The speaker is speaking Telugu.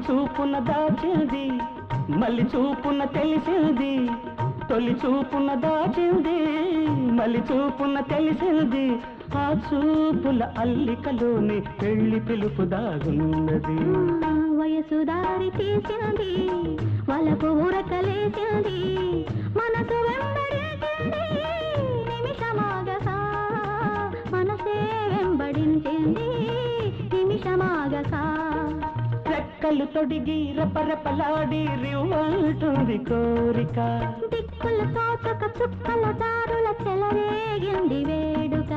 చూపున దాచింది మళ్ళీ చూపున తెలిసింది తొలి చూపున దాచింది మళ్ళీ చూపున తెలిసింది ఆ చూపుల అల్లికలోని పెళ్లి పిలుపు దాగున్నది వయసు దారి తీసింది వలపు ఉరకలేసింది మనసు వెంబడించింది నిమిషమాగసా మనసే వెంబడించింది నిమిషమాగసా రెక్కలు తొడిగి రపరపలాడి రివ్వంటుంది కోరిక దిక్కుల తోచక చుక్కల దారుల చెలరేగింది వేడుక